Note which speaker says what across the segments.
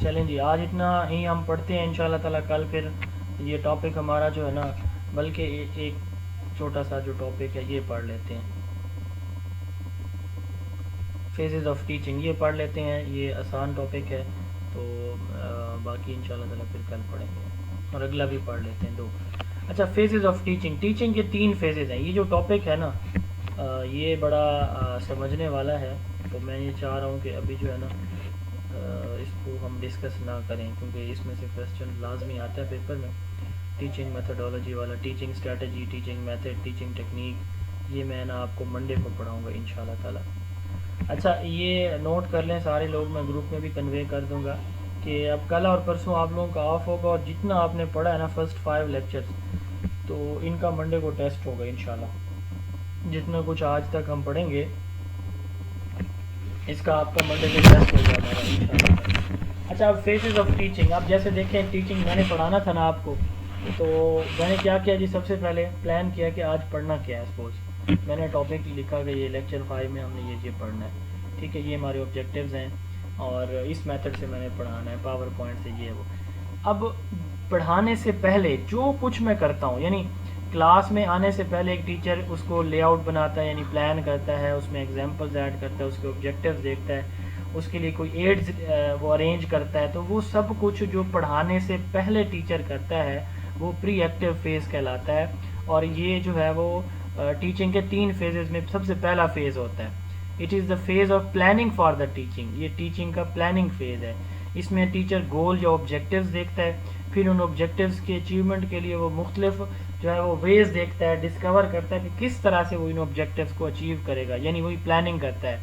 Speaker 1: چلیں جی، آج اتنا ہی ہم پڑھتے ہیں انشاءاللہ تعالیٰ. کل پھر یہ ٹاپک ہمارا جو ہے نا، بلکہ ایک چھوٹا سا جو ٹاپک ہے یہ پڑھ لیتے ہیں، فیزز آف ٹیچنگ، یہ پڑھ لیتے ہیں. یہ آسان ٹاپک ہے، تو باقی انشاءاللہ تعالیٰ پھر کل پڑھیں گے، اور اگلا بھی پڑھ لیتے ہیں 2. اچھا، فیزز آف ٹیچنگ. ٹیچنگ کے 3 فیزز ہیں. یہ جو ٹاپک ہے نا یہ بڑا سمجھنے والا ہے، تو میں یہ چاہ رہا ہوں کہ ابھی جو ہے نا اس کو ہم ڈسکس نہ کریں، کیونکہ اس میں سے کویسچن لازمی آتا ہے پیپر میں. ٹیچنگ میتھڈولوجی والا، teaching strategy, teaching method, teaching technique, یہ میں نا آپ کو منڈے کو پڑھاؤں گا انشاءاللہ تعالیٰ. اچھا، یہ نوٹ کر لیں سارے لوگ، میں گروپ میں بھی کنوے کر دوں گا کہ اب کل اور پرسوں آپ لوگوں کا آف ہوگا، اور جتنا آپ نے پڑھا ہے نا فرسٹ 5 لیکچرز، تو ان کا منڈے کو ٹیسٹ ہوگا انشاءاللہ. جتنا کچھ آج تک ہم پڑھیں گے اس کا آپ کا منڈے کو ٹیسٹ ہوگا ہمارا انشاءاللہ. اچھا، اب فیزز آف ٹیچنگ. اب جیسے دیکھیں ٹیچنگ میں نے پڑھانا تھا نا آپ کو، تو میں نے کیا کیا جی، سب سے پہلے پلان کیا کہ آج پڑھنا کیا ہے. سپوز میں نے ٹاپک لکھا کہ یہ لیکچر 5 میں ہم نے یہ پڑھنا ہے، ٹھیک ہے، یہ ہمارے آبجیکٹیوز ہیں، اور اس میتھڈ سے میں نے پڑھانا ہے، پاور پوائنٹ سے یہ وہ. اب پڑھانے سے پہلے جو کچھ میں کرتا ہوں، یعنی کلاس میں آنے سے پہلے ایک ٹیچر اس کو لے آؤٹ بناتا ہے، یعنی پلان کرتا ہے، اس میں ایگزامپلز ایڈ کرتا ہے، اس کے آبجیکٹیوز دیکھتا ہے، اس کے لیے کوئی ایڈز وہ ارینج کرتا ہے. تو وہ سب کچھ جو پڑھانے سے پہلے ٹیچر کرتا ہے وہ پری ایکٹیو فیز کہلاتا ہے. اور یہ جو ہے وہ ٹیچنگ کے 3 فیزز میں سب سے پہلا فیز ہوتا ہے. It is the phase of planning for the teaching. یہ ٹیچنگ کا پلاننگ فیز ہے. اس میں ٹیچر گول یا آبجیکٹیوز دیکھتا ہے، پھر ان آبجیکٹیوز کے اچیومنٹ کے لیے وہ مختلف جو ہے وہ ویز دیکھتا ہے، ڈسکور کرتا ہے کہ کس طرح سے وہ ان آبجیکٹیوز کو اچیو کرے گا، یعنی وہی پلاننگ کرتا ہے،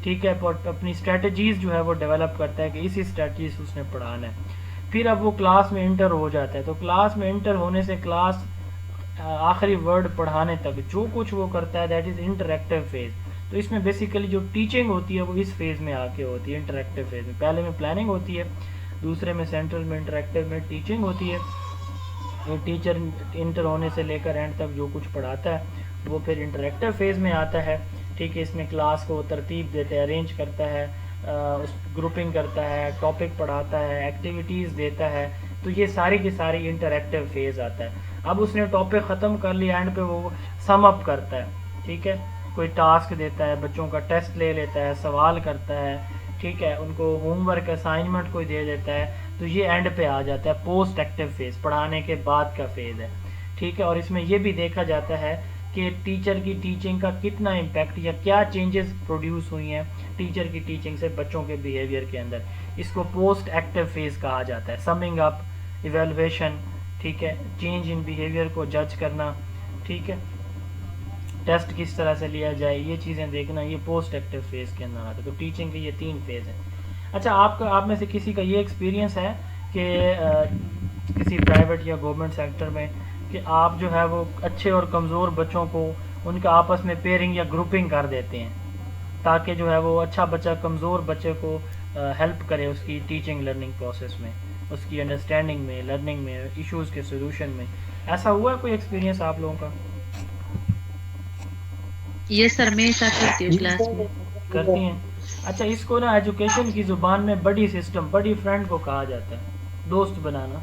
Speaker 1: ٹھیک ہے. اپنی اسٹریٹجیز جو ہے وہ ڈیولپ کرتا ہے کہ اسی اسٹریٹجیز اس نے پڑھانا ہے. پھر اب وہ کلاس میں انٹر ہو جاتا ہے. تو کلاس میں انٹر ہونے سے کلاس آخری ورڈ پڑھانے تک جو کچھ وہ کرتا ہے دیٹ از انٹریکٹیو فیز. تو اس میں بیسیکلی جو ٹیچنگ ہوتی ہے وہ اس فیز میں آ کے ہوتی ہے، انٹریکٹیو فیز میں. پہلے میں پلاننگ ہوتی ہے، دوسرے میں سینٹرل میں انٹریکٹیو میں ٹیچنگ ہوتی ہے. یہ ٹیچر انٹر ہونے سے لے کر اینڈ تک جو کچھ پڑھاتا ہے وہ پھر انٹریکٹیو فیز میں آتا ہے، ٹھیک ہے. اس میں کلاس کو ترتیب دیتے ہیں، ارینج کرتا ہے، اس گروپنگ کرتا ہے، ٹاپک پڑھاتا ہے، ایکٹیویٹیز دیتا ہے. تو یہ ساری کی ساری انٹریکٹیو فیز آتا ہے. اب اس نے ٹاپک ختم کر لیا، اینڈ پہ وہ سم اپ کرتا ہے، ٹھیک ہے. کوئی ٹاسک دیتا ہے، بچوں کا ٹیسٹ لے لیتا ہے، سوال کرتا ہے، ٹھیک ہے، ان کو ہوم ورک اسائنمنٹ کوئی دے دیتا ہے. تو یہ اینڈ پہ آ جاتا ہے پوسٹ ایکٹیو فیز، پڑھانے کے بعد کا فیز ہے، ٹھیک ہے. اور اس میں یہ بھی دیکھا جاتا ہے کہ ٹیچر کی ٹیچنگ کا کتنا امپیکٹ یا کیا چینجز پروڈیوس ہوئی ہیں ٹیچر کی ٹیچنگ سے بچوں کے بیہیویئر کے اندر. اس کو پوسٹ ایکٹیو فیز کہا جاتا ہے. سمنگ اپ، ایویلویشن، ٹھیک ہے، چینج ان بیہیویئر کو جج کرنا، ٹھیک ہے، ٹیسٹ کس طرح سے لیا جائے، یہ چیزیں دیکھنا، یہ پوسٹ ایکٹیو فیز کے اندر آتا ہے. تو ٹیچنگ کے یہ 3 فیز ہیں. اچھا، آپ میں سے کسی کا یہ ایکسپیرینس ہے کہ کسی پرائیویٹ یا گورنمنٹ سیکٹر میں کہ آپ جو ہے وہ اچھے اور کمزور بچوں کو ان کا آپس میں پیئرنگ یا گروپنگ کر دیتے ہیں تاکہ جو ہے وہ اچھا بچہ کمزور بچے کو ہیلپ کرے اس کی ٹیچنگ لرننگ پروسیس میں، اس کی انڈرسٹینڈنگ میں، لرننگ میں، ایشوز کے سولوشن میں؟ ایسا ہوا ہے کوئی ایکسپیرینس آپ لوگوں کا؟
Speaker 2: یس سر، میں ایسا کرتی ہوں کلاس میں.
Speaker 1: کرتی ہیں. اچھا، اس کو نا ایجوکیشن کی زبان میں بڈی سسٹم، بڈی فرینڈ کو کہا جاتا ہے، دوست بنانا،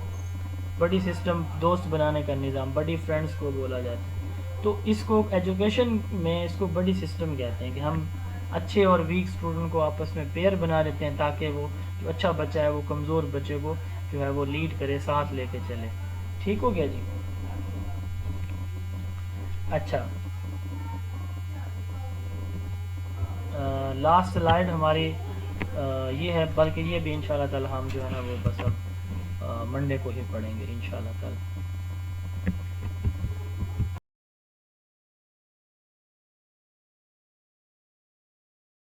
Speaker 1: بڈی سسٹم، دوست بنانے کا نظام، بڈی فرینڈس کو بولا جاتا ہے. تو اس کو ایجوکیشن میں اس کو بڈی سسٹم کہتے ہیں کہ ہم اچھے اور ویک اسٹوڈنٹ کو آپس میں پیئر بنا لیتے ہیں تاکہ وہ جو اچھا بچہ ہے وہ کمزور بچے کو جو ہے وہ لیڈ کرے، ساتھ لے کے چلے. ٹھیک ہو گیا جی؟ اچھا، لاسٹ سلائیڈ ہماری یہ ہے، بلکہ یہ بھی انشاءاللہ تعالی ہم جو ہے نا وہ بس اب منڈے کو ہی پڑھیں گے انشاءاللہ تعالی.